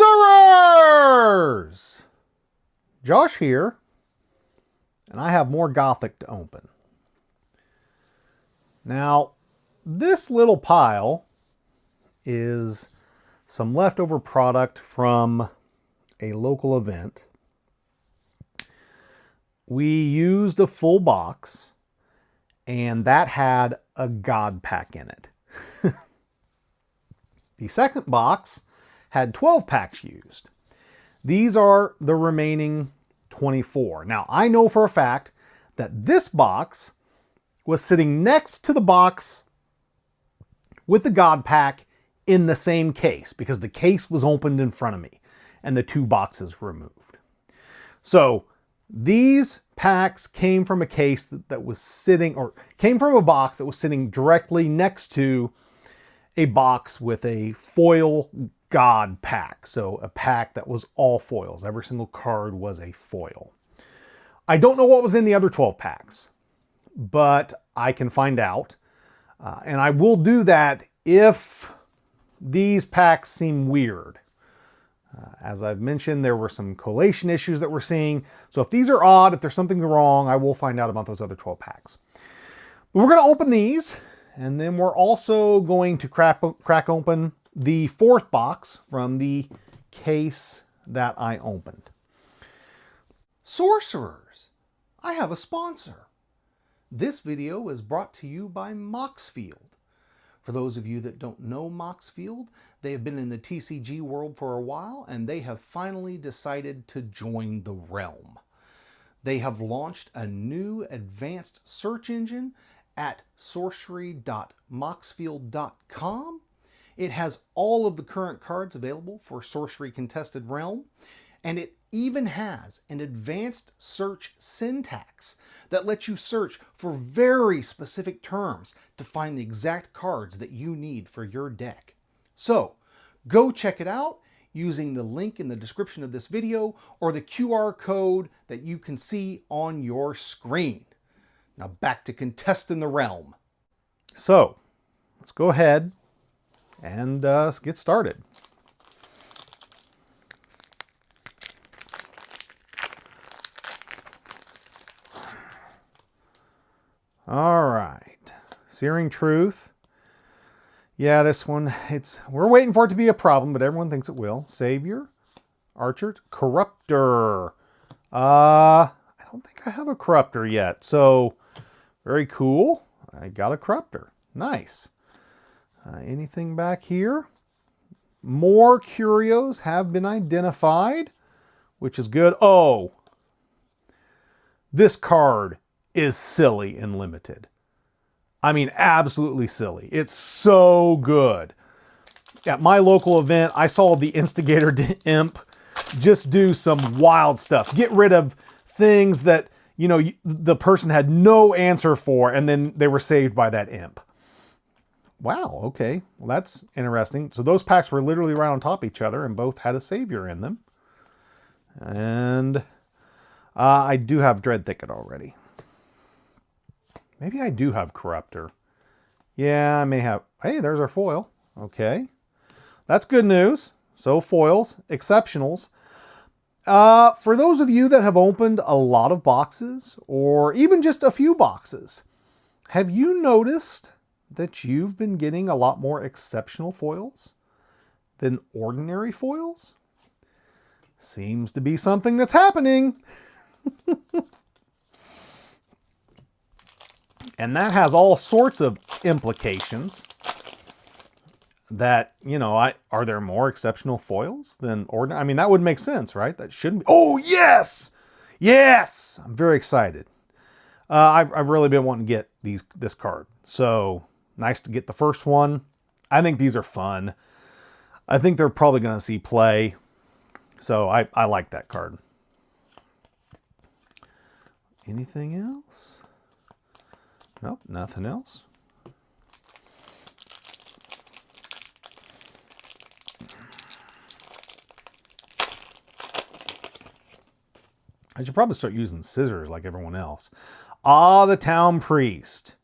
Sorcerers! Josh here, and I have more Gothic to open. Now, this little pile is some leftover product from a local event. We used a full box, and that had a God pack in it. The second box had 12 packs used. These are the remaining 24. Now, I know for a fact that this box was sitting next to the box with the God pack in the same case because the case was opened in front of me and the two boxes removed. So these packs came from a case that was sitting, or came from a box that was sitting directly next to a box with a foil God pack. So a pack that was all foils. Every single card was a foil. I don't know what was in the other 12 packs, but I can find out. And I will do that if these packs seem weird. As I've mentioned, there were some collation issues that we're seeing. So if these are odd, if there's something wrong, I will find out about those other 12 packs. But we're going to open these, and then we're also going to crack open the fourth box from the case that I opened. Sorcerers, I have a sponsor. This video is brought to you by Moxfield. For those of you that don't know Moxfield, they have been in the TCG world for a while, and they have finally decided to join the realm. They have launched a new advanced search engine at sorcery.moxfield.com. It has all of the current cards available for Sorcery Contested Realm, and it even has an advanced search syntax that lets you search for very specific terms to find the exact cards that you need for your deck. So, go check it out using the link in the description of this video or the QR code that you can see on your screen. Now back to Contesting the Realm. So, let's go ahead and get started. All right, Searing Truth. Yeah, this one, we're waiting for it to be a problem, but everyone thinks it will. Savior, Archer, Corruptor. I don't think I have a Corruptor yet, so very cool. I got a Corruptor. Nice. Anything back here? More Curios have been identified, which is good. Oh, this card is silly and limited. I mean, absolutely silly. It's so good. At my local event, I saw the Instigator Imp just do some wild stuff. Get rid of things that, you know, the person had no answer for, and then they were saved by that imp. Wow, okay. Well, that's interesting. So those packs were literally right on top of each other, and both had a savior in them. And I do have Dread Thicket already. Maybe I do have Corruptor. Yeah, I may have. Hey, there's our foil. Okay. That's good news. So foils, exceptionals. For those of you that have opened a lot of boxes, or even just a few boxes, have you noticed that you've been getting a lot more exceptional foils than ordinary foils? Seems to be something that's happening. And that has all sorts of implications that, you know, are there more exceptional foils than ordinary? I mean, that would make sense, right? That shouldn't be. Oh, yes! Yes! I'm very excited. I've really been wanting to get this card. So, nice to get the first one. I think these are fun. I think they're probably going to see play. So, I like that card. Anything else? Nope, nothing else. I should probably start using scissors like everyone else. Ah, the Town Priest.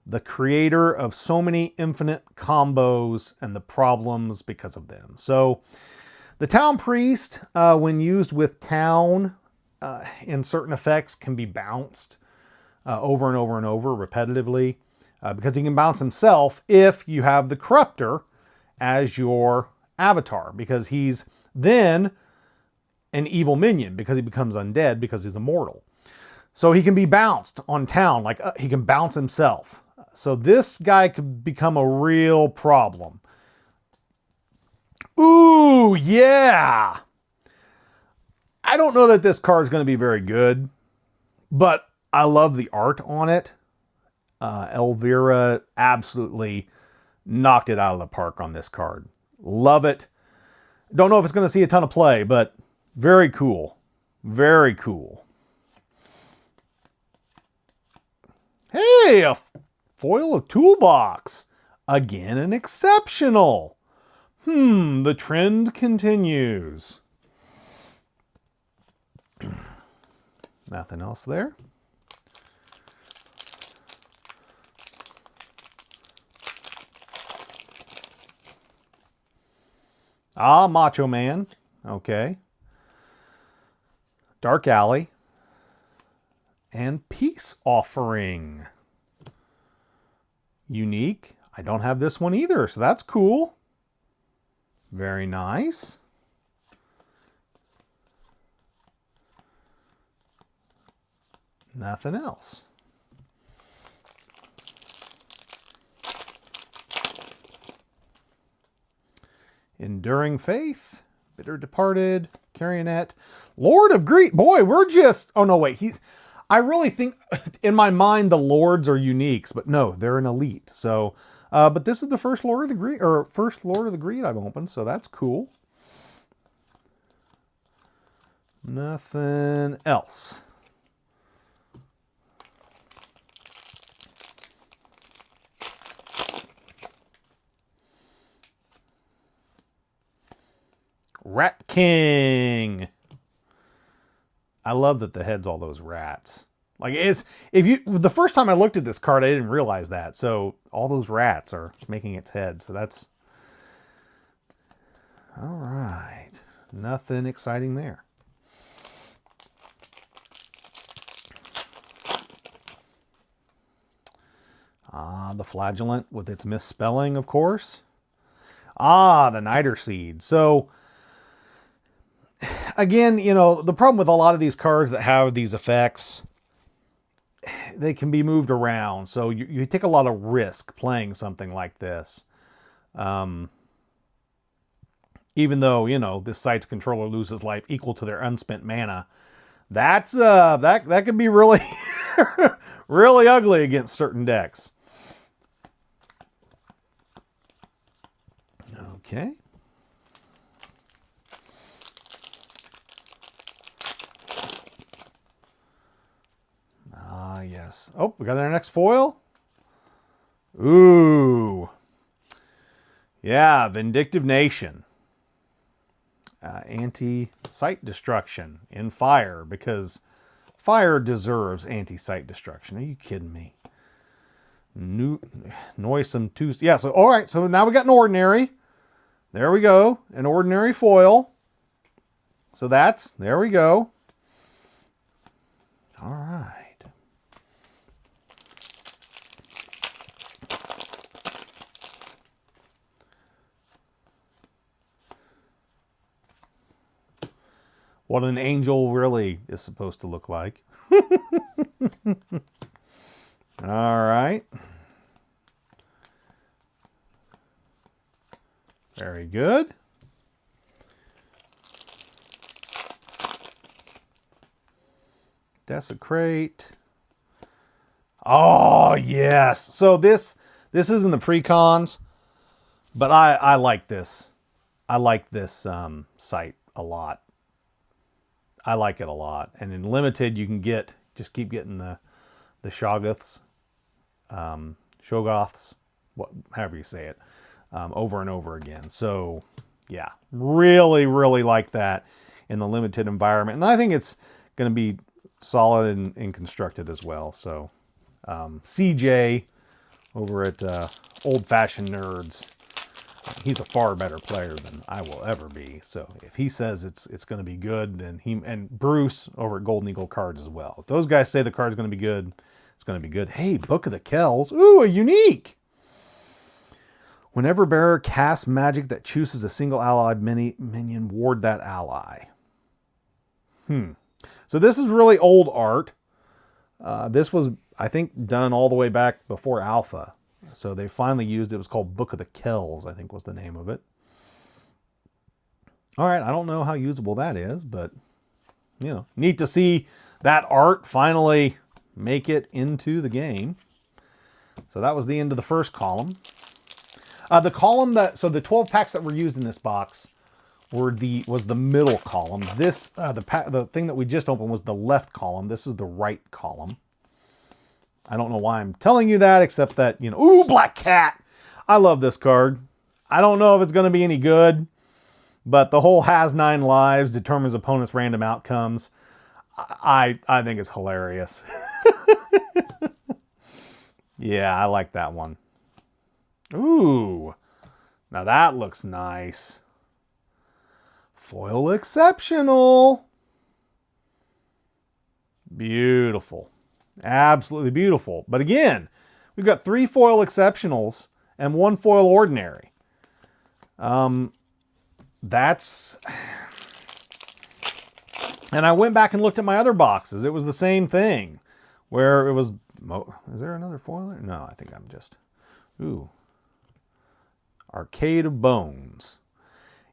The creator of so many infinite combos and the problems because of them. So The Town Priest, when used with Town in certain effects, can be bounced over and over and over repetitively because he can bounce himself if you have the Corruptor as your avatar, because he's then an evil minion because he becomes undead because he's immortal. So he can be bounced on Town, like he can bounce himself. So this guy could become a real problem. Ooh, yeah! I don't know that this card is going to be very good, but I love the art on it. Elvira absolutely knocked it out of the park on this card. Love it. Don't know if it's going to see a ton of play, but very cool. Very cool. Hey, a foil of Toolbox. Again, an exceptional. The trend continues. Nothing else there. Ah, Macho Man. Okay. Dark Alley. And Peace Offering. Unique. I don't have this one either, so that's cool. Very nice. Nothing else. Enduring Faith, Bitter Departed, Carionet, Lord of Greed. Boy, we're just... Oh, no, wait. I really think, in my mind, the Lords are uniques, but no, they're an elite. So, but this is the first Lord of the Greed, or first Lord of the Greed I've opened, so that's cool. Nothing else. Rat King. I love that the head's all those rats. Like the first time I looked at this card, I didn't realize that. So all those rats are making its head. So that's all right. Nothing exciting there. Ah, the Flagellant with its misspelling, of course. Ah, the Niter Seed. So again, you know, the problem with a lot of these cards that have these effects, they can be moved around. So you take a lot of risk playing something like this. Even though, you know, this site's controller loses life equal to their unspent mana. That's that could be really really ugly against certain decks. Okay. Ah, yes. Oh, we got our next foil. Ooh. Yeah, Vindictive Nation. Anti-site destruction in fire, because fire deserves anti-site destruction. Are you kidding me? Noisome Tuesday. Yeah, so all right, so now we got an ordinary. There we go. An ordinary foil. So there we go. All right. What an angel really is supposed to look like. All right. Very good. Desecrate. Oh, yes. So this isn't the pre-cons, but I like this. I like this site a lot. I like it a lot. And in limited, you can just keep getting the Shoggoths, however you say it, over and over again. So yeah, really, really like that in the limited environment. And I think it's going to be solid and constructed as well. So CJ over at Old Fashioned Nerds He's a far better player than I will ever be. So if he says it's going to be good, then he and Bruce over at Golden Eagle Cards as well. If those guys say the card's going to be good, it's going to be good. Hey, Book of the Kells. Ooh, a unique. Whenever bearer casts magic that chooses a single allied minion, ward that ally. So this is really old art. This was, I think, done all the way back before Alpha. So they finally used it. It was called Book of the Kells, I think was the name of it. All right, I don't know how usable that is, but, you know, neat to see that art finally make it into the game. So that was the end of the first column. The column so the 12 packs that were used in this box was the middle column. This, the thing that we just opened was the left column. This is the right column. I don't know why I'm telling you that, except that, you know, ooh, Black Cat. I love this card. I don't know if it's going to be any good, but the whole has 9 lives, determines opponent's random outcomes. I think it's hilarious. Yeah, I like that one. Ooh, now that looks nice. Foil exceptional. Beautiful. Absolutely beautiful. But again, we've got 3 foil exceptionals and 1 foil ordinary. That's... And I went back and looked at my other boxes. It was the same thing. Where it was... Is there another foil there? No, I think I'm just... Ooh. Arcade of Bones.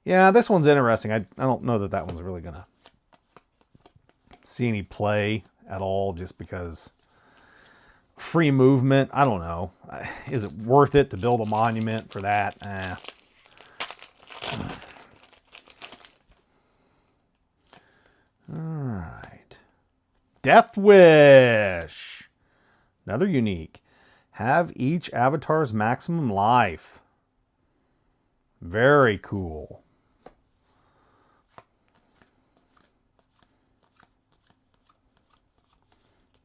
Yeah, this one's interesting. I don't know that one's really going to see any play at all, just because free movement. I don't know. Is it worth it to build a monument for that? All right. Death Wish. Another unique. Have each avatar's maximum life. Very cool.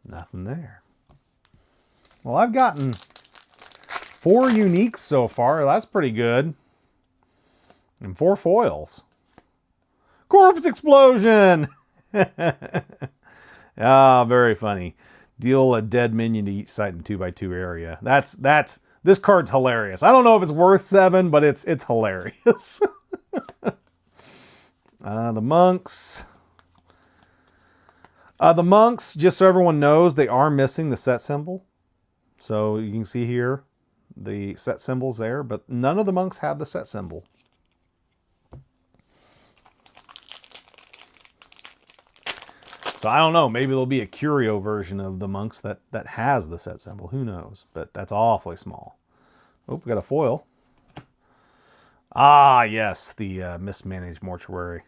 Nothing there. Well, I've gotten 4 uniques so far. That's pretty good. And 4 foils. Corpse Explosion! Ah, very funny. Deal a dead minion to each side in 2x2 area. This card's hilarious. I don't know if it's worth 7, but it's hilarious. The monks. The monks, just so everyone knows, they are missing the set symbol. So you can see here the set symbol's there, but none of the monks have the set symbol. So I don't know, maybe there'll be a curio version of the monks that has the set symbol. Who knows? But that's awfully small. Oh, we got a foil. Ah, yes, the mismanaged mortuary.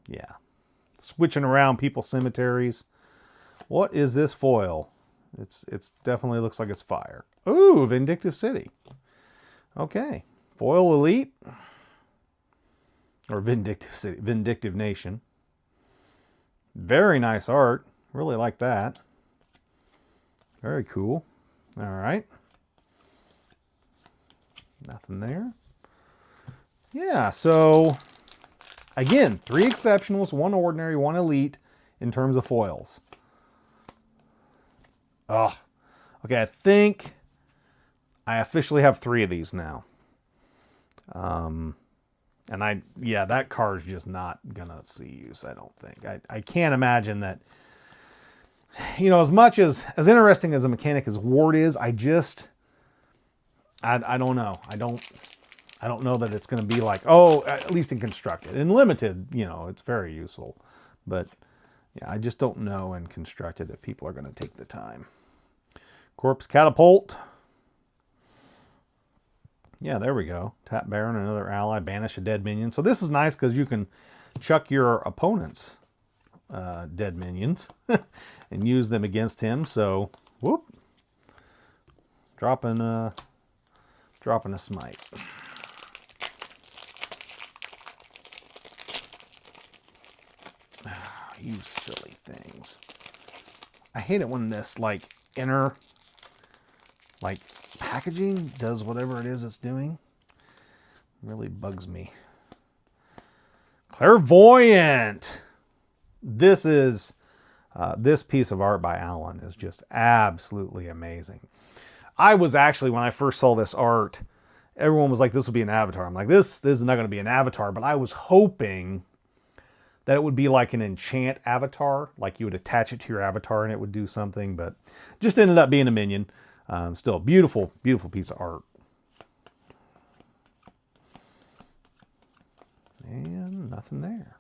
Yeah. Switching around people's cemeteries. What is this foil? It's definitely looks like it's fire. Ooh, Vindictive City. Okay. Foil Elite. Or Vindictive City. Vindictive Nation. Very nice art. Really like that. Very cool. All right. Nothing there. Yeah, so again, 3 exceptionals, 1 ordinary, 1 elite in terms of foils. Oh, okay, I think I officially have 3 of these now. And that card's just not gonna see use, I don't think. I can't imagine that, you know, as much as interesting as a mechanic as Ward is, I don't know. I don't know that it's gonna be like, oh, at least in Constructed. In Limited, you know, it's very useful. But yeah, I just don't know in Constructed if people are gonna take the time. Corpse Catapult. Yeah, there we go. Tap Baron, another ally, banish a dead minion. So this is nice because you can chuck your opponent's dead minions and use them against him. So, whoop. Dropping a smite. You silly things. I hate it when this, inner, packaging does whatever it is it's doing. Really bugs me. Clairvoyant. This is this piece of art by Alan is just absolutely amazing. I was actually, when I first saw this art, everyone was like, this will be an avatar. I'm like, this is not going to be an avatar, but I was hoping that it would be like an enchant avatar, like you would attach it to your avatar and it would do something, but just ended up being a minion. Still a beautiful, beautiful piece of art. And nothing there.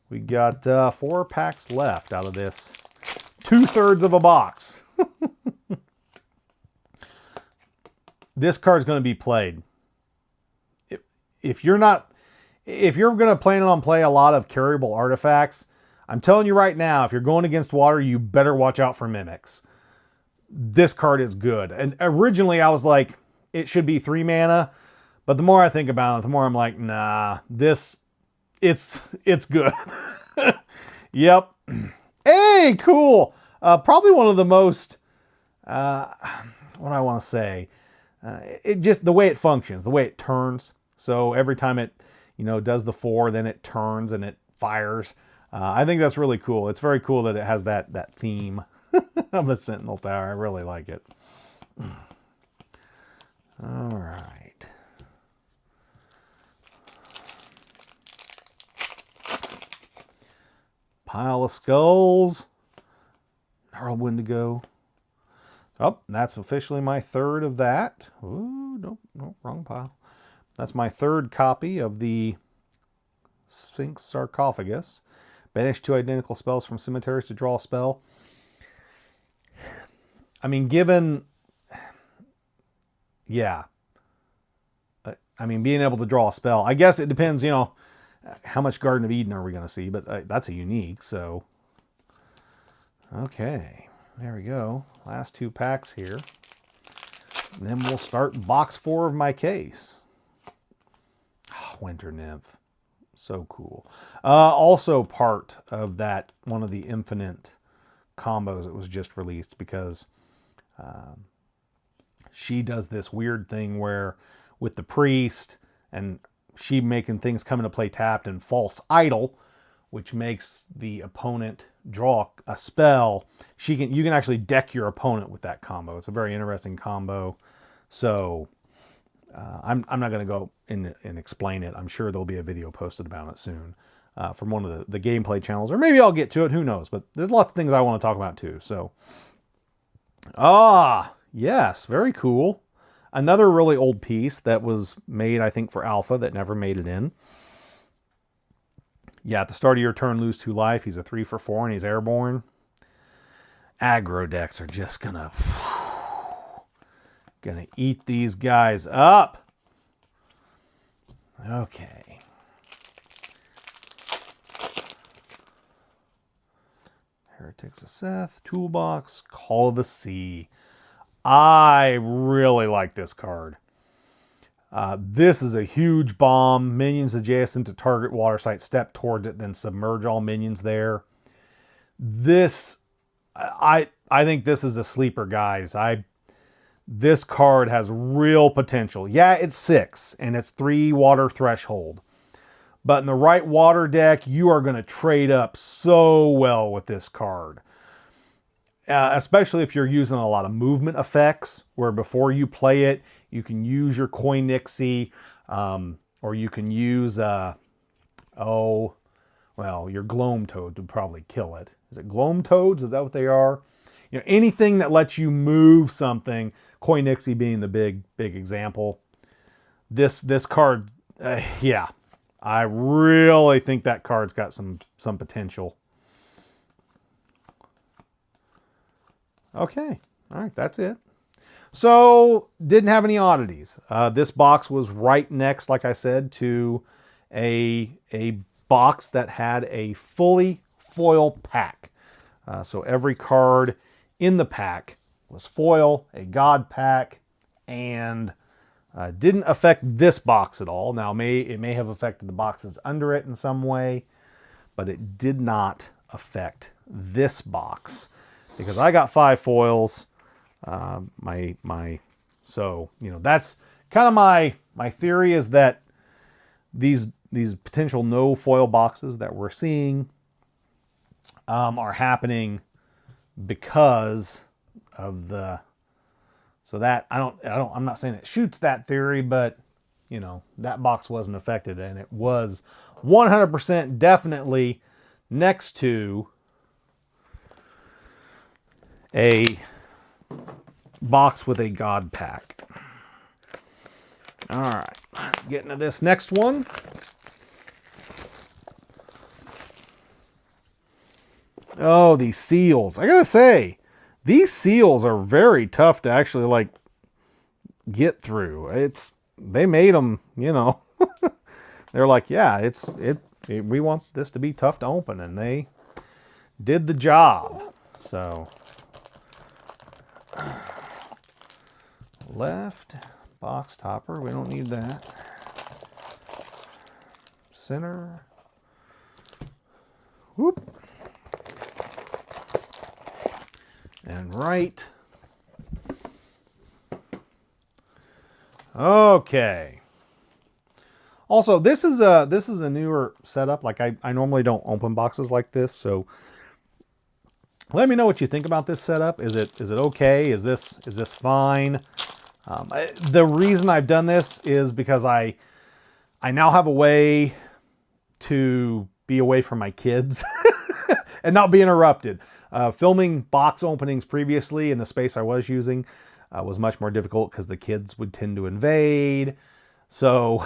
We got 4 packs left out of this 2/3 of a box. This card's going to be played. If you're going to plan on play a lot of carryable artifacts, I'm telling you right now, if you're going against water, you better watch out for mimics. This card is good. And originally I was like, it should be 3 mana, but the more I think about it, the more I'm like, nah, it's good. Yep. Hey, cool. Probably one of the most, what I want to say, it just, the way it functions, the way it turns. So every time it, does the 4, then it turns and it fires. I think that's really cool. It's very cool that it has that theme of a Sentinel Tower. I really like it. All right. Pile of skulls. Gnarled Wendigo. Oh, that's officially my 3rd of that. Ooh, nope, wrong pile. That's my 3rd copy of the Sphinx Sarcophagus. Banish 2 identical spells from cemeteries to draw a spell. I mean, yeah. I mean, being able to draw a spell. I guess it depends, how much Garden of Eden are we going to see, but that's a unique, so. Okay, there we go. Last 2 packs here. And then we'll start box 4 of my case. Oh, Winter Nymph. So cool. Also part of that, one of the infinite combos that was just released, because she does this weird thing where with the priest and she making things come into play tapped, and false idol, which makes the opponent draw a spell. You can actually deck your opponent with that combo. It's a very interesting combo. So I'm not going to go in and explain it. I'm sure there'll be a video posted about it soon from one of the gameplay channels, or maybe I'll get to it. Who knows? But there's lots of things I want to talk about too. So, yes, very cool. Another really old piece that was made, I think, for Alpha that never made it in. Yeah, at the start of your turn, lose 2 life. He's a 3 for 4 and he's airborne. Aggro decks are just gonna eat these guys up. Okay. Heretics of Seth, Toolbox, Call of the Sea. I really like this card. This is a huge bomb. Minions adjacent to target water site step towards it, then submerge all minions there. This, I think this is a sleeper, guys. This card has real potential. Yeah, it's 6 and it's 3 water threshold. But in the right water deck, you are going to trade up so well with this card. Especially if you're using a lot of movement effects, where before you play it, you can use your Koi Nixie, or you can use, your Gloam Toad would probably kill it. Is it Gloam Toads? Is that what they are? Anything that lets you move something, Koi Nixie being the big example. This card, yeah, I really think that card's got some potential. Okay, all right, that's it. So, didn't have any oddities. This box was right next, like I said, to a box that had a fully foil pack. So every card in the pack was foil, a god pack, and didn't affect this box at all. Now, it may have affected the boxes under it in some way, but it did not affect this box, because I got 5 foils. So, that's kind of my theory is that these potential no foil boxes that we're seeing are happening because of the, so that I'm not saying it shoots that theory, but you know, that box wasn't affected, and it was 100% definitely next to a box with a God pack. All right, let's get into this next one. Oh, these seals. I gotta say, these seals are very tough to actually like get through. They made them, you know. They're like, yeah, we want this to be tough to open, and they did the job. So left box topper, we don't need that. Center. Whoop. And right. Okay. Also, this is a newer setup. Like I normally don't open boxes like this, so let me know what you think about this setup. Is it okay? Is this fine? The reason I've done this is because I now have a way to be away from my kids and not be interrupted. Filming box openings previously in the space I was using was much more difficult because the kids would tend to invade. So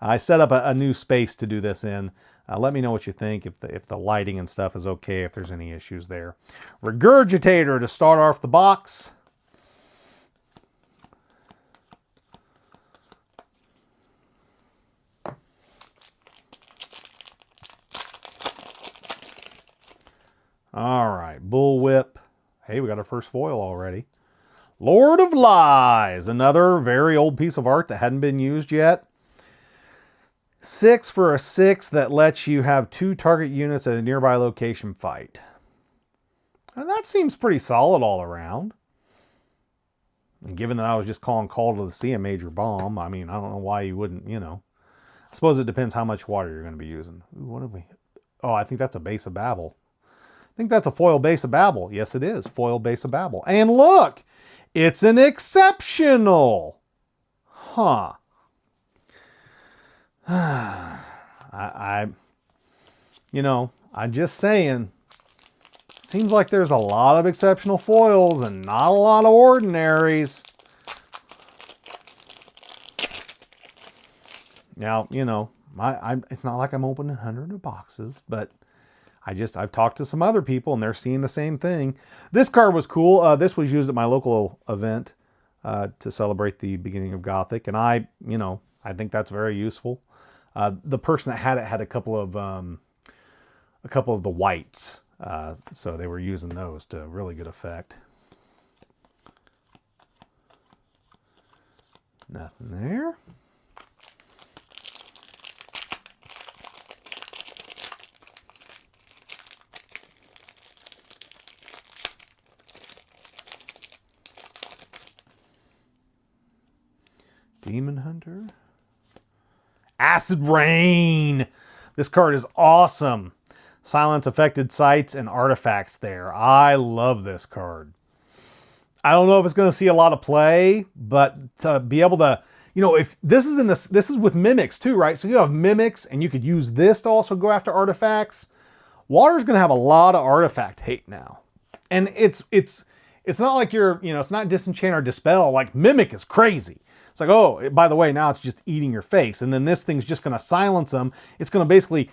I set up a new space to do this in. Let me know what you think, if the lighting and stuff is okay, if there's any issues there. Regurgitator to start off the box. All right, Bullwhip. Hey, we got our first foil already. Lord of Lies, another very old piece of art that hadn't been used yet. 6 for a 6 that lets you have 2 target units at a nearby location fight. And that seems pretty solid all around. And given that I was just calling Call to the Sea a major bomb, I mean, I don't know why you wouldn't, you know. I suppose it depends how much water you're going to be using. Ooh, what have we? Oh, I think that's a Base of Babel. I think that's a foil Base of Babel. Yes, it is. Foil Base of Babel. And look, it's an exceptional. Huh. You know, I'm just saying, seems like there's a lot of exceptional foils and not a lot of ordinaries. Now, you know, it's not like I'm opening hundreds of boxes, but I've talked to some other people and they're seeing the same thing. This card was cool. This was used at my local event to celebrate the beginning of Gothic, and I think that's very useful. The person that had it had a couple of the whites, so they were using those to really good effect. Nothing there. Demon Hunter. Acid Rain. This card is awesome. Silence affected sites and artifacts there. I love this card. I don't know if it's going to see a lot of play, but to be able to, you know, if this is this is with mimics too, right? So you have mimics and you could use this to also go after artifacts. Water's going to have a lot of artifact hate now. And it's not like it's not disenchant or dispel. Like Mimic is crazy. It's like, oh, by the way, now it's just eating your face. And then this thing's just going to silence them. It's going to basically,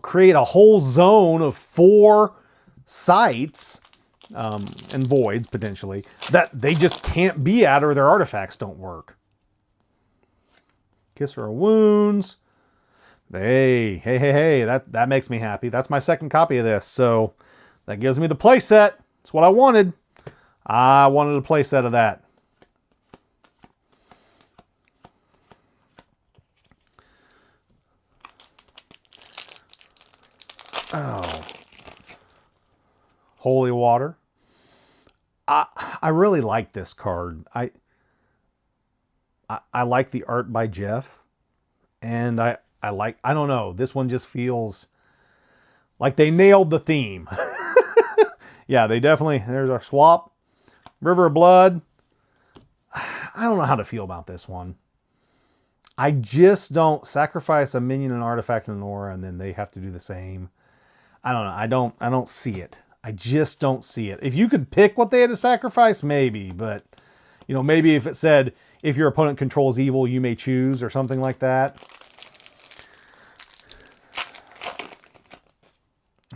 create a whole zone of 4 sites and voids, potentially, that they just can't be at or their artifacts don't work. Kisser of Wounds. Hey, that makes me happy. That's my second copy of this. So that gives me the play set. That's what I wanted. I wanted a play set of that. Oh, Holy Water. I really like this card. I like the art by Jeff, and I don't know, this one just feels like they nailed the theme. Yeah, they definitely, there's our swap. River of Blood. I don't know how to feel about this one. I just don't sacrifice a minion, an artifact, and an aura, and then they have to do the same. I don't know. I don't see it. I just don't see it. If you could pick what they had to sacrifice, maybe, but you know, maybe if it said, if your opponent controls evil, you may choose, or something like that.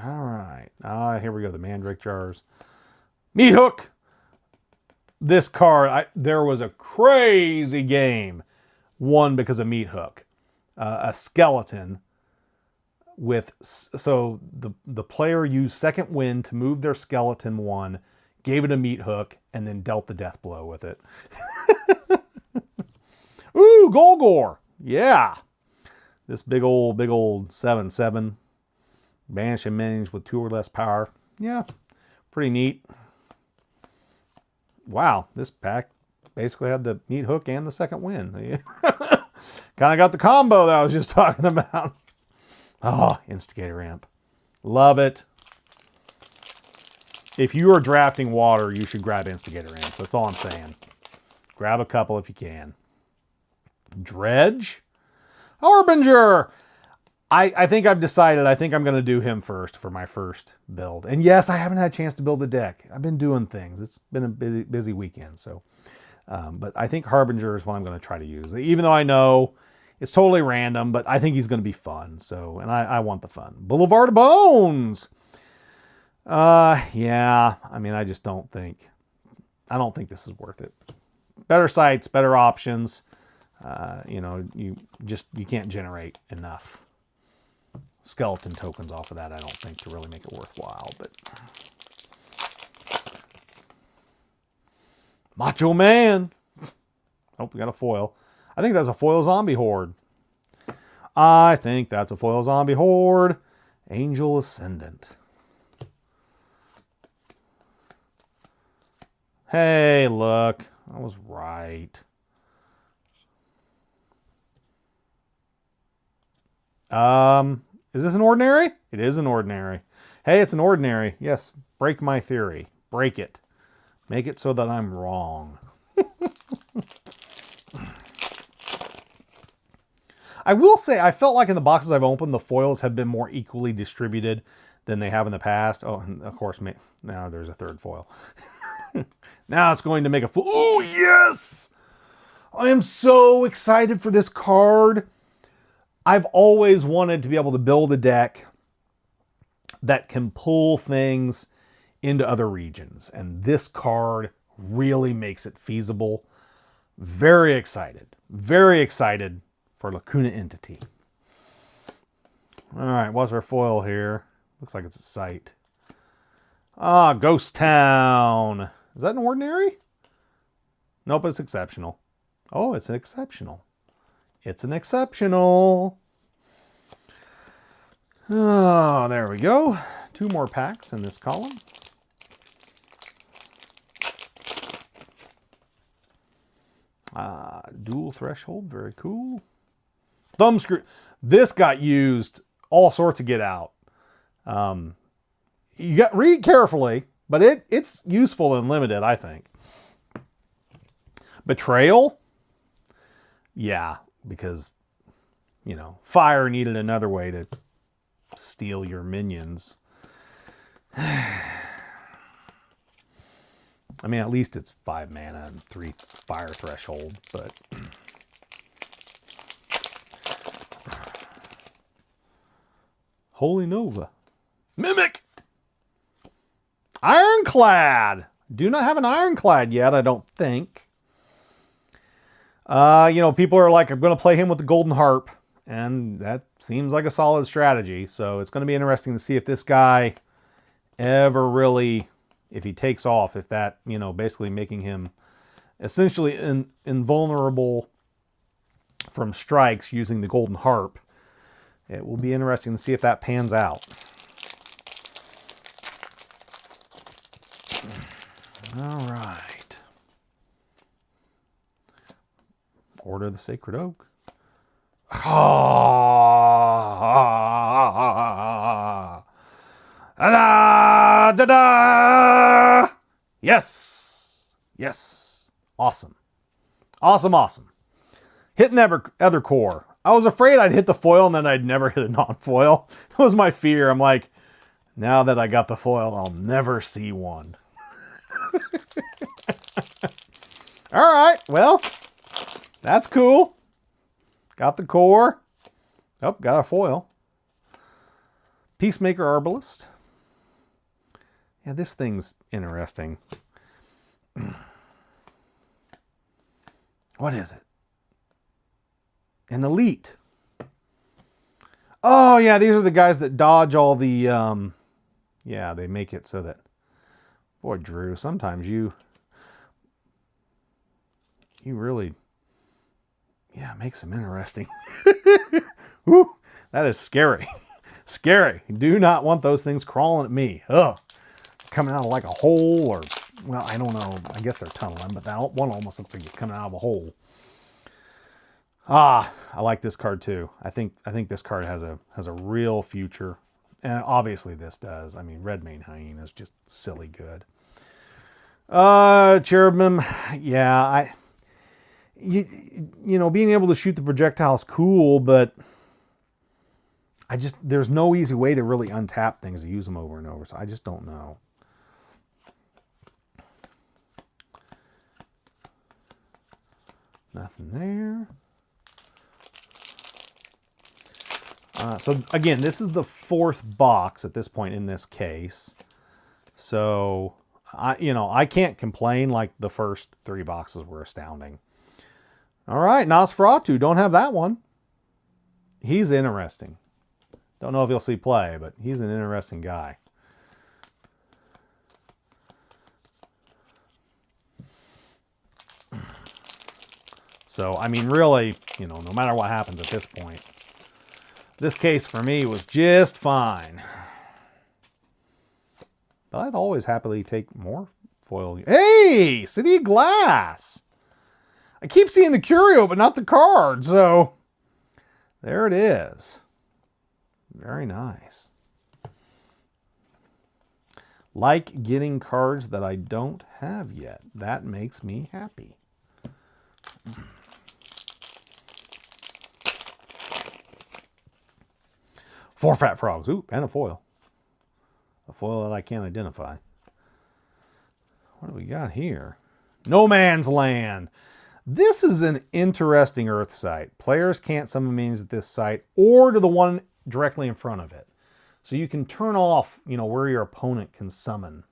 All right. Here we go. The Mandrake Jars. Meat Hook. This card, there was a crazy game won because of Meat Hook. A skeleton with, so the player used second wind to move their skeleton one, gave it a Meat Hook, and then dealt the death blow with it. Ooh, Golgor. Yeah. This big old 7/7. Banishing minions with 2 or less power. Yeah, pretty neat. Wow, this pack basically had the Meat Hook and the second wind. Kind of got the combo that I was just talking about. Oh, Instigator Amp. Love it. If you are drafting water, you should grab Instigator Amps. That's all I'm saying. Grab a couple if you can. Dredge. Harbinger. I think I've decided, I think I'm going to do him first for my first build. And yes, I haven't had a chance to build a deck. I've been doing things. It's been a busy weekend. So, but I think Harbinger is what I'm going to try to use. Even though I know it's totally random, but I think he's going to be fun. So, and I want the fun. Boulevard of Bones. Yeah, I mean, I don't think this is worth it. Better sites, better options. You know, you can't generate enough skeleton tokens off of that, I don't think, to really make it worthwhile. But Macho Man. Oh, we got a foil. I think that's a foil zombie horde. Angel Ascendant. Hey, look. I was right. Is this an ordinary? It is an ordinary. Hey, it's an ordinary. Yes, break my theory. Break it. Make it so that I'm wrong. I will say, I felt like in the boxes I've opened, the foils have been more equally distributed than they have in the past. Oh, and of course, now there's a third foil. Now it's going to make a fool. Oh, yes! I am so excited for this card. I've always wanted to be able to build a deck that can pull things into other regions. And this card really makes it feasible. Very excited. Very excited for Lacuna Entity. All right, what's our foil here? Looks like it's a site. Ah, Ghost Town. Is that an ordinary? Nope, it's exceptional. Oh, it's an exceptional. It's an exceptional. Oh, there we go. 2 more packs in this column. Dual Threshold, very cool. Thumbscrew. This got used all sorts of get out. You got read carefully, but it's useful and limited, I think. Betrayal. Yeah, because, you know, fire needed another way to steal your minions. I mean, at least it's 5 mana and 3 fire threshold, but Holy Nova. Mimic! Ironclad! Do not have an Ironclad yet, I don't think. You know, people are like, I'm going to play him with the Golden Harp, and that seems like a solid strategy. So it's going to be interesting to see if this guy ever really, if he takes off, if that, you know, basically making him essentially invulnerable from strikes using the Golden Harp. It will be interesting to see if that pans out. All right. Order of the Sacred Oak. Ah, da, da, da. Yes. Yes. Awesome. Awesome, awesome. Hitting other core. I was afraid I'd hit the foil and then I'd never hit a non-foil. That was my fear. I'm like, now that I got the foil, I'll never see one. All right, well, that's cool. Got the core. Oh, got a foil. Peacemaker Arbalist. Yeah, this thing's interesting. What is it? An elite. Oh, yeah, these are the guys that dodge all the... yeah, they make it so that... Boy, Drew, sometimes you really... Yeah, it makes them interesting. Woo, that is scary. Scary. Do not want those things crawling at me. Ugh. Coming out of like a hole or... Well, I don't know. I guess they're tunneling, but that one almost looks like it's coming out of a hole. Ah, I like this card too. I think this card has a real future, and obviously this does. I mean, Red Mane Hyena is just silly good. Cherubim, yeah, you know, being able to shoot the projectile is cool, but there's no easy way to really untap things to use them over and over. So I just don't know. Nothing there. So again, this is the 4th box at this point in this case. So I can't complain. Like the first 3 boxes were astounding. All right, Nosferatu, don't have that one. He's interesting. Don't know if you'll see play, but he's an interesting guy. So, I mean, really, no matter what happens at this point, this case for me was just fine. But I'd always happily take more foil. Hey, City of Glass. I keep seeing the curio, but not the card. So there it is. Very nice. Like getting cards that I don't have yet. That makes me happy. Four Fat Frogs. Ooh, and a foil. A foil that I can't identify. What do we got here? No Man's Land. This is an interesting Earth site. Players can't summon minions at this site or to the one directly in front of it. So you can turn off, where your opponent can summon.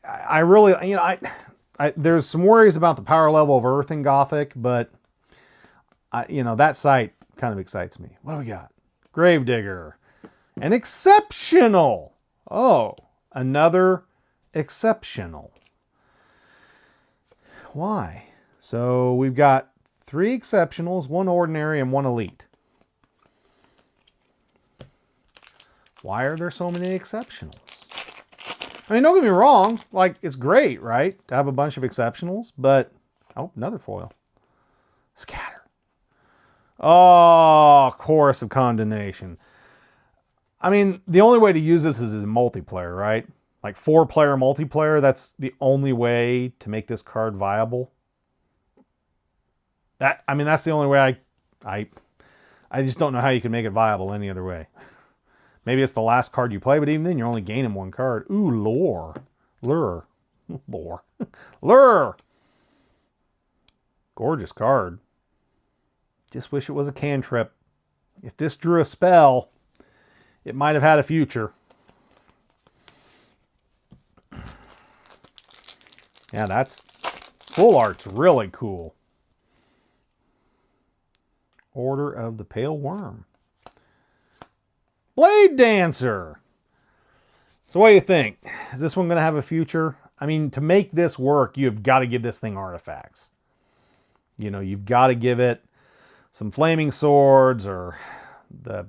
I really, there's some worries about the power level of Earth in Gothic, but that site kind of excites me. What do we got? Gravedigger. An exceptional. Oh, another exceptional. Why? So we've got 3 exceptionals, 1 ordinary, and 1 elite. Why are there so many exceptionals? I mean, don't get me wrong. Like, it's great, right? To have a bunch of exceptionals, but... Oh, another foil. Scatter. Oh, Chorus of Condemnation. I mean, the only way to use this is in multiplayer, right? Like 4-player multiplayer, that's the only way to make this card viable. That's the only way I just don't know how you can make it viable any other way. Maybe it's the last card you play, but even then you're only gaining 1 card. Ooh, Lure. Lure. Lure. Lure! Gorgeous card. Just wish it was a cantrip. If this drew a spell, it might have had a future. Yeah, that's... Full art's really cool. Order of the Pale Worm. Blade Dancer. So what do you think? Is this one going to have a future? I mean, to make this work, you've got to give this thing artifacts. You've got to give it some flaming swords or the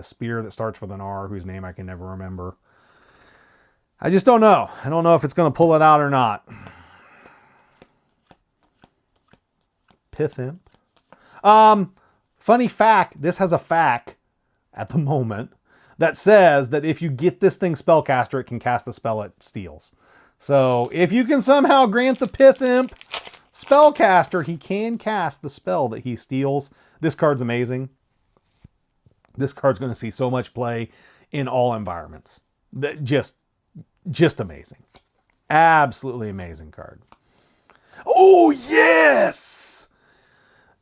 spear that starts with an R, whose name I can never remember. I just don't know. I don't know if it's going to pull it out or not. Pith Imp. Funny fact, this has a fact at the moment that says that if you get this thing spellcaster, it can cast the spell it steals. So if you can somehow grant the Pith Imp spellcaster, he can cast the spell that he steals. This card's amazing. This card's going to see so much play in all environments. Just amazing. Absolutely amazing card. Oh, yes!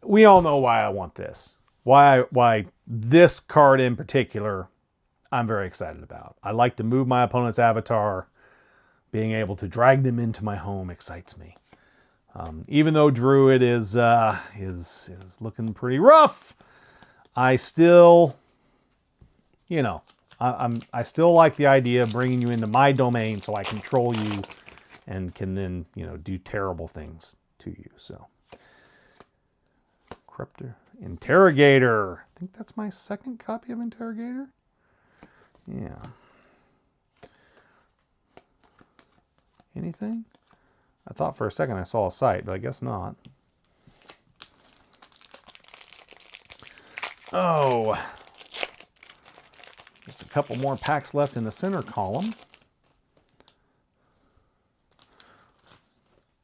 We all know why I want this. Why this card in particular, I'm very excited about. I like to move my opponent's avatar. Being able to drag them into my home excites me. Even though Druid is looking pretty rough, I still, I still like the idea of bringing you into my domain so I control you and can then, do terrible things to you. So, Corruptor, Interrogator. I think that's my second copy of Interrogator. Yeah. Anything? I thought for a second I saw a site, but I guess not. Oh. Just a couple more packs left in the center column.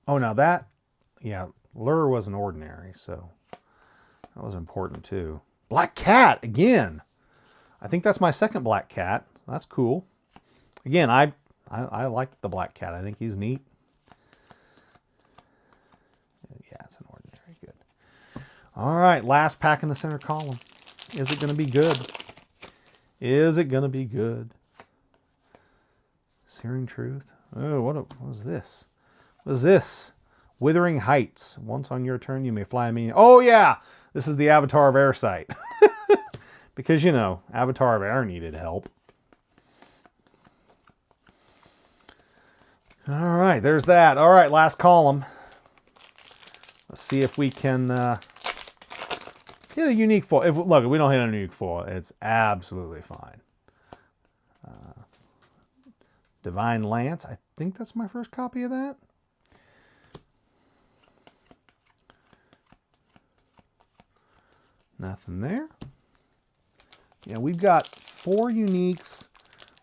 Oh, now that, yeah, Lure was an ordinary, so that was important too. Black Cat, again. I think that's my second Black Cat. That's cool. Again, I like the Black Cat. I think he's neat. Yeah, it's an ordinary. Good. All right, last pack in the center column. Is it going to be good? Is it going to be good? Searing Truth. Oh, what was this? What is this? Withering Heights. Once on your turn, you may fly me. Oh, yeah. This is the Avatar of Airsight. Because, Avatar of Air needed help. All right, there's that. All right, last column. Let's see if we can hit a unique foil. Look, if we don't hit a unique foil, it's absolutely fine. Divine Lance. I think that's my first copy of that. Nothing there. Yeah, we've got 4 uniques.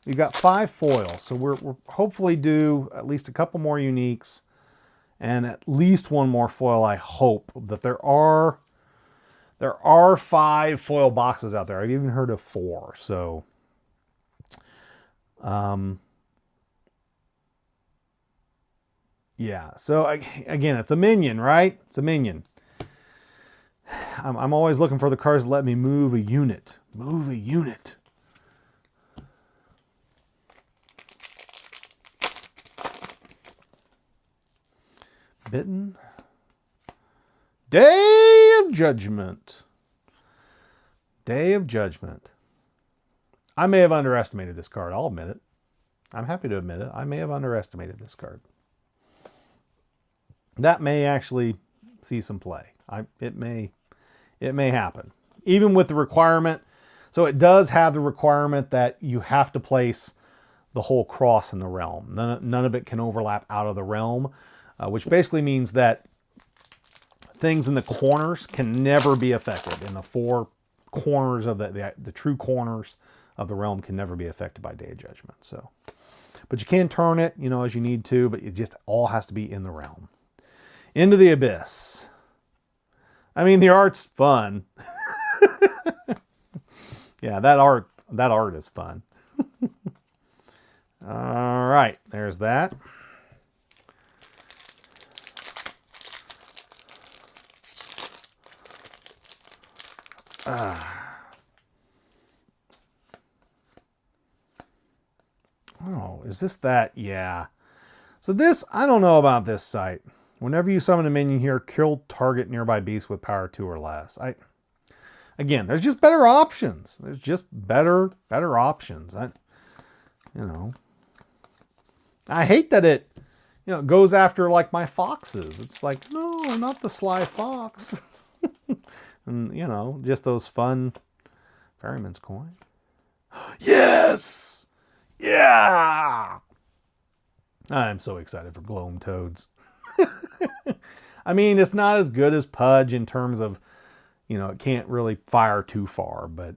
We've got 5 foils, so we're hopefully due at least a couple more uniques and at least one more foil. I hope that there are 5 foil boxes out there. I've even heard of 4. So, yeah. So again, it's a minion, right? It's a minion. I'm always looking for the cards that let me move a unit. Move a unit. Bitten. Day of Judgment. Day of Judgment. I may have underestimated this card. I'll admit it. I'm happy to admit it. I may have underestimated this card. That may actually see some play. It may happen. Even with the requirement. So it does have the requirement that you have to place the whole cross in the realm. None of it can overlap out of the realm, which basically means that things in the corners can never be affected. In the 4 corners of the true corners of the realm can never be affected by Day of Judgment. So, but you can turn it, as you need to, but it just all has to be in the realm. Into the Abyss. I mean, the art's fun. Yeah, that art is fun. All right, there's that. Oh, is this that? Yeah. So this, I don't know about this site. Whenever you summon a minion here, kill target nearby beast with power 2 or less. Again, there's just better options. There's just better options. I hate that it, goes after like my foxes. It's like, no, not the sly fox. And, just those fun Ferryman's Coin. Yes! Yeah! I'm so excited for Gloam Toads. I mean, it's not as good as Pudge in terms of, you know, it can't really fire too far, but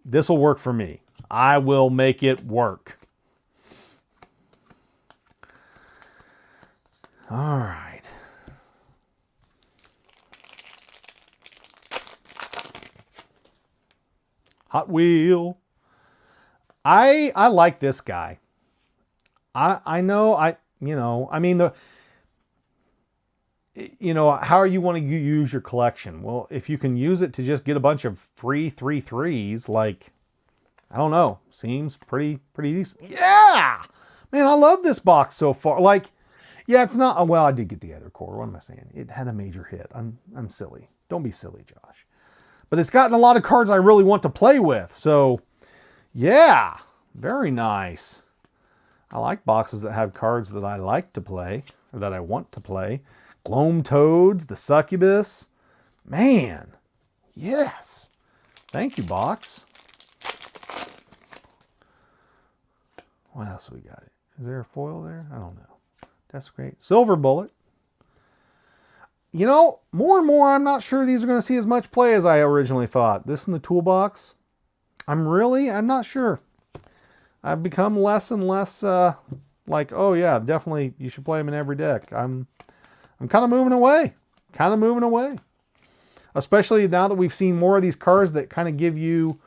this will work for me. I will make it work. All right. Hot Wheel. I like this guy. I know, I mean, how you want to use your collection. Well, if you can use it to just get a bunch of free 3/3s, like, I don't know, seems pretty decent. Yeah, man, I love this box so far. Like, yeah, it's not, well, I did get the other core. What am I saying? It had a major hit. I'm silly. Don't be silly, Josh. But it's gotten a lot of cards I really want to play with. So, yeah, very nice. I like boxes that have cards that I like to play, or that I want to play. Gloam Toads, the Succubus. Man, yes. Thank you, box. What else we got? Is there a foil there? I don't know. That's great. Silver Bullet. You know, more and more, I'm not sure these are going to see as much play as I originally thought. This in the toolbox, I'm not sure. I've become less and less like, oh yeah, definitely you should play them in every deck. I'm kind of moving away. Especially now that we've seen more of these cards that kind of give you,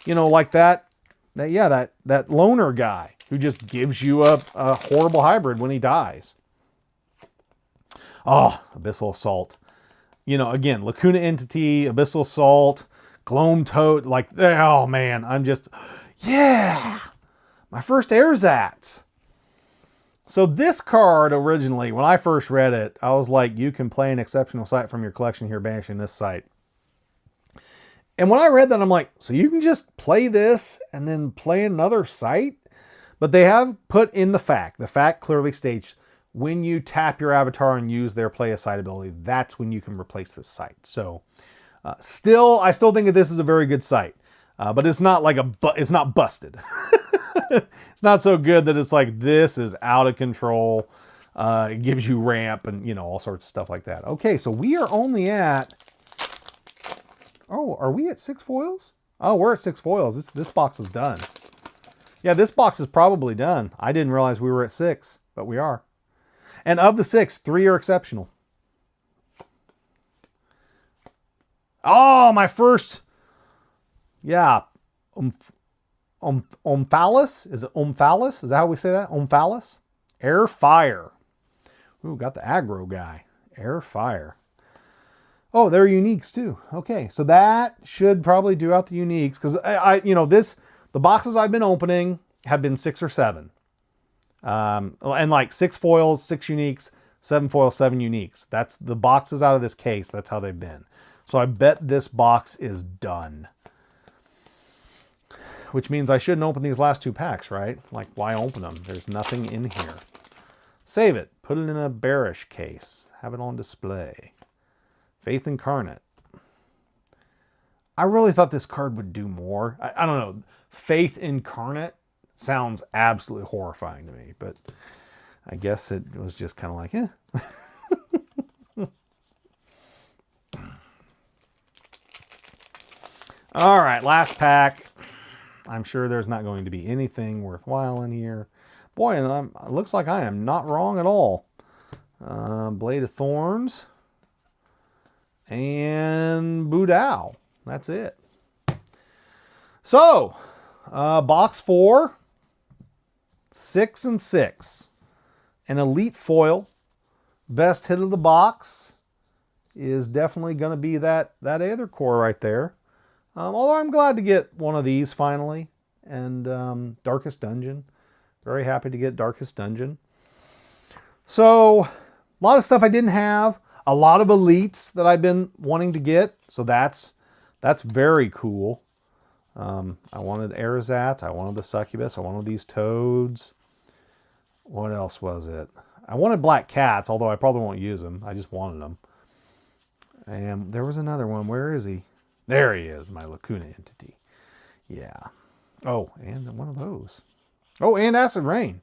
you know, like that loner guy who just gives you a horrible hybrid when he dies. Oh, Abyssal Assault. You know, again, Lacuna Entity, Abyssal Assault, Gloam Toad, like, oh man, I'm just, yeah, my first ersatz. So this card originally, when I first read it, I was like, you can play an exceptional site from your collection here, banishing this site. And when I read that, I'm like, so you can just play this and then play another site? But they have put in the fact clearly states, when you tap your avatar and use their play a site ability, that's when you can replace this site. So I still think that this is a very good site, but it's not like it's not busted. It's not so good that it's like, this is out of control. It gives you ramp and, you know, all sorts of stuff like that. Okay, so we are only at, oh, are we at 6 foils? Oh, we're at 6 foils. This box is done. Yeah, this box is probably done. I didn't realize we were at 6, but we are. And of the 6, 3 are exceptional. Oh, my first. Yeah. Omphalos? Is it Omphalos? Is that how we say that? Omphalos? Air Fire. Ooh, got the aggro guy. Air Fire. Oh, they're uniques too. Okay, so that should probably do out the uniques. Because the boxes I've been opening have been 6 or 7. And like 6 foils, 6 uniques, 7 foils, 7 uniques. That's the boxes out of this case. That's how they've been. So I bet this box is done. Which means I shouldn't open these last 2 packs, right? Like, why open them? There's nothing in here. Save it. Put it in a bearish case. Have it on display. Faith Incarnate. I really thought this card would do more. I don't know. Faith Incarnate sounds absolutely horrifying to me, but I guess it was just kind of like, eh. All right, last pack. I'm sure there's not going to be anything worthwhile in here. Boy, and it looks like I am not wrong at all. Blade of Thorns. And Boudou. That's it. So, box 4. 6 and 6. An elite foil. Best hit of the box is definitely going to be that Aether Core right there. Although I'm glad to get one of these finally. And Darkest Dungeon. Very happy to get Darkest Dungeon. So, a lot of stuff I didn't have. A lot of elites that I've been wanting to get. So that's very cool. I wanted Erzatz. I wanted the Succubus. I wanted these Toads. What else was it? I wanted Black Cats, although I probably won't use them. I just wanted them. And there was another one. Where is he? There he is, my Lacuna Entity. Yeah. Oh, and one of those. Oh, and Acid Rain.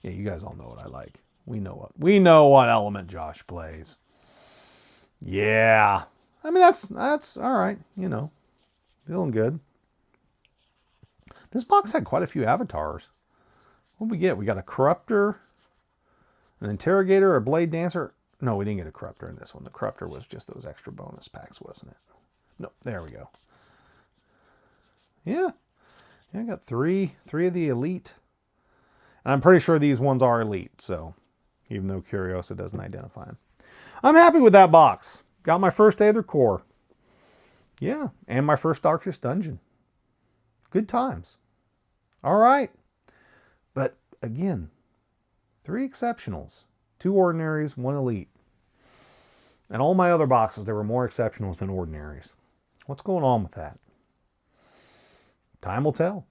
Yeah, you guys all know what I like. We know what element Josh plays. Yeah. I mean, that's all right, you know. Feeling good. This box had quite a few avatars. What did we get? We got a Corruptor, an Interrogator, a Blade Dancer. No, we didn't get a Corruptor in this one. The Corruptor was just those extra bonus packs, wasn't it? No, there we go. Yeah. I got three of the Elite. And I'm pretty sure these ones are Elite, so even though Curiosa doesn't identify them. I'm happy with that box. Got my first Aether Core. Yeah, and my first Darkest Dungeon. Good times. All right. But again, 3 exceptionals, 2 ordinaries, 1 elite. And all my other boxes, there were more exceptionals than ordinaries. What's going on with that? Time will tell.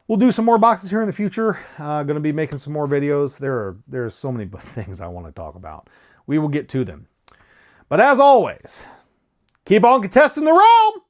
We'll do some more boxes here in the future. Going to be making some more videos. There's so many things I want to talk about. We will get to them. But as always, keep on contesting the realm.